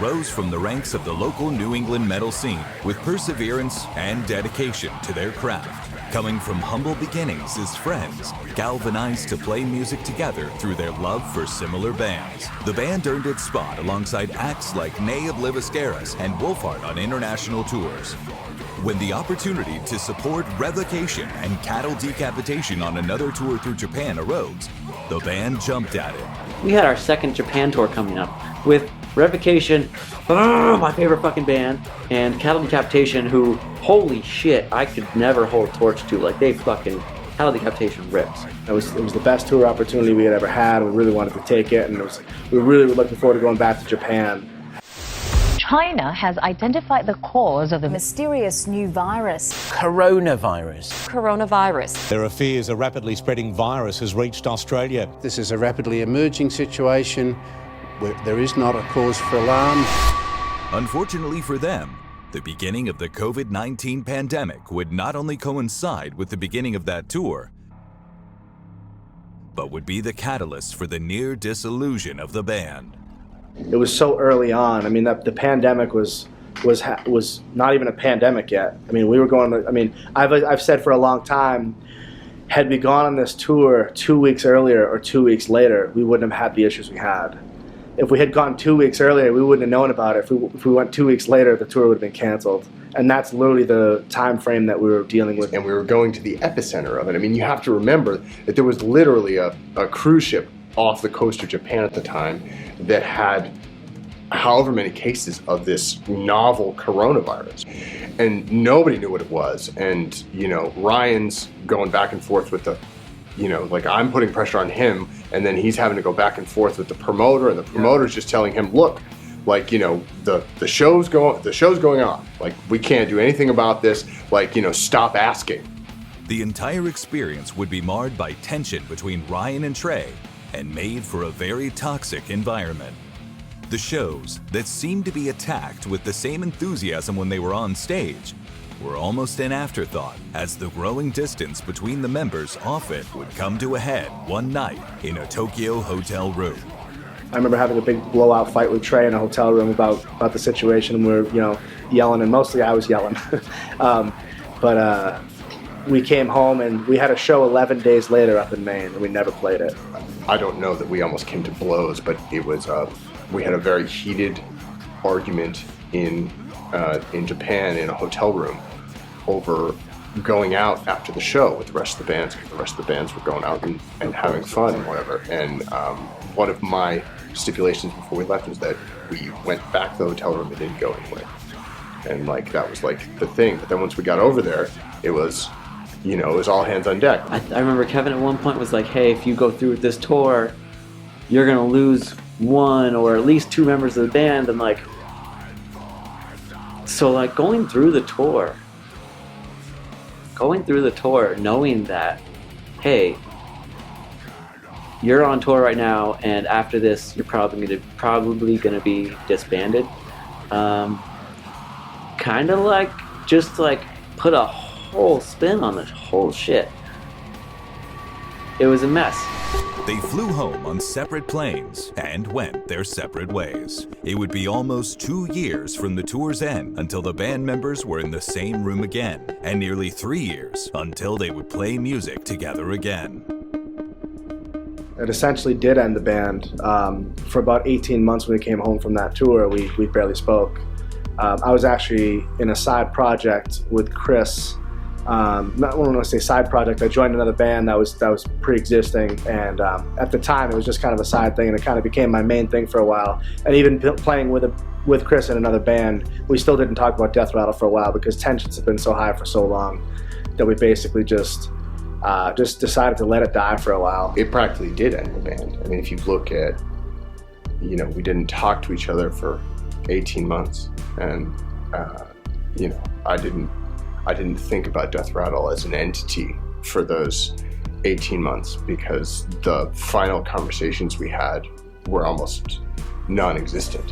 rose from the ranks of the local New England metal scene with perseverance and dedication to their craft. Coming from humble beginnings as friends, galvanized to play music together through their love for similar bands, the band earned its spot alongside acts like Nay of Liviscaris and Wolfheart on international tours. When the opportunity to support Revocation and Cattle Decapitation on another tour through Japan arose, the band jumped at it. We had our second Japan tour coming up with Revocation, my favorite fucking band, and Cattle Decapitation, who, holy shit, I could never hold a torch to. Like, they fucking, Cattle Decapitation rips. It was the best tour opportunity we had ever had. We really wanted to take it, and we really were looking forward to going back to Japan. China has identified the cause of the mysterious new virus. Coronavirus. There are fears a rapidly spreading virus has reached Australia. This is a rapidly emerging situation where there is not a cause for alarm. Unfortunately for them, the beginning of the COVID-19 pandemic would not only coincide with the beginning of that tour, but would be the catalyst for the near dissolution of the band. It was so early on. I mean, the pandemic was not even a pandemic yet. I mean, we were going. I mean, I've said for a long time, had we gone on this tour 2 weeks earlier or 2 weeks later, we wouldn't have had the issues we had. If we had gone 2 weeks earlier, we wouldn't have known about it. If we went 2 weeks later, the tour would have been canceled. And that's literally the time frame that we were dealing with. And we were going to the epicenter of it. I mean, you have to remember that there was literally a cruise ship off the coast of Japan at the time that had however many cases of this novel coronavirus, and nobody knew what it was. And Ryan's going back and forth with the, like, I'm putting pressure on him, and then he's having to go back and forth with the promoter, and the promoter's just telling him, look, like, the show's going on, like, we can't do anything about this, like, stop asking. The entire experience would be marred by tension between Ryan and Trey, and made for a very toxic environment. The shows that seemed to be attacked with the same enthusiasm when they were on stage were almost an afterthought, as the growing distance between the members often would come to a head one night in a Tokyo hotel room. I remember having a big blowout fight with Trey in a hotel room about the situation, and we were yelling, and mostly I was yelling. But we came home and we had a show 11 days later up in Maine, and we never played it. I don't know that we almost came to blows, but it was we had a very heated argument in Japan in a hotel room over going out after the show with the rest of the bands, because the rest of the bands were going out and having fun and whatever. And one of my stipulations before we left was that we went back to the hotel room and didn't go anywhere. And like that was like the thing. But then once we got over there, it was, it was all hands on deck. I remember Kevin at one point was like, hey, if you go through with this tour, you're going to lose one or at least two members of the band. And like, so like going through the tour, knowing that, hey, you're on tour right now, and after this, you're probably gonna be disbanded. Kind of like just like put a whole spin on this whole shit. It was a mess. They flew home on separate planes and went their separate ways. It would be almost 2 years from the tour's end until the band members were in the same room again, and nearly 3 years until they would play music together again. It essentially did end the band. For about 18 months when we came home from that tour, we barely spoke. I was actually in a side project with Chris. Not want to say side project. I joined another band that was pre-existing, and at the time it was just kind of a side thing, and it kind of became my main thing for a while. And even playing with Chris in another band, we still didn't talk about Death Rattle for a while because tensions have been so high for so long that we basically just decided to let it die for a while. It practically did end the band. I mean, if you look at, we didn't talk to each other for 18 months, and I didn't think about Death Rattle as an entity for those 18 months because the final conversations we had were almost non-existent.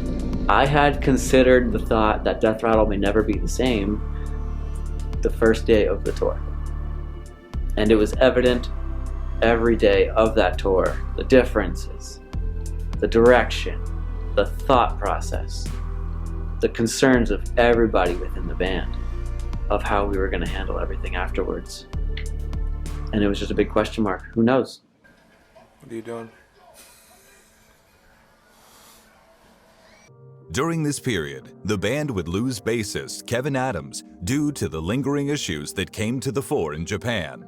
I had considered the thought that Death Rattle may never be the same the first day of the tour. And it was evident every day of that tour, the differences, the direction, the thought process. the concerns of everybody within the band of how we were going to handle everything afterwards. And it was just a big question mark. Who knows? What are you doing? During this period, the band would lose bassist Kevin Adams due to the lingering issues that came to the fore in Japan.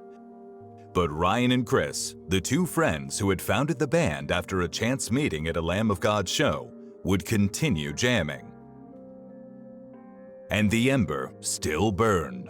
But Ryan and Chris, the two friends who had founded the band after a chance meeting at a Lamb of God show, would continue jamming. And the ember still burned.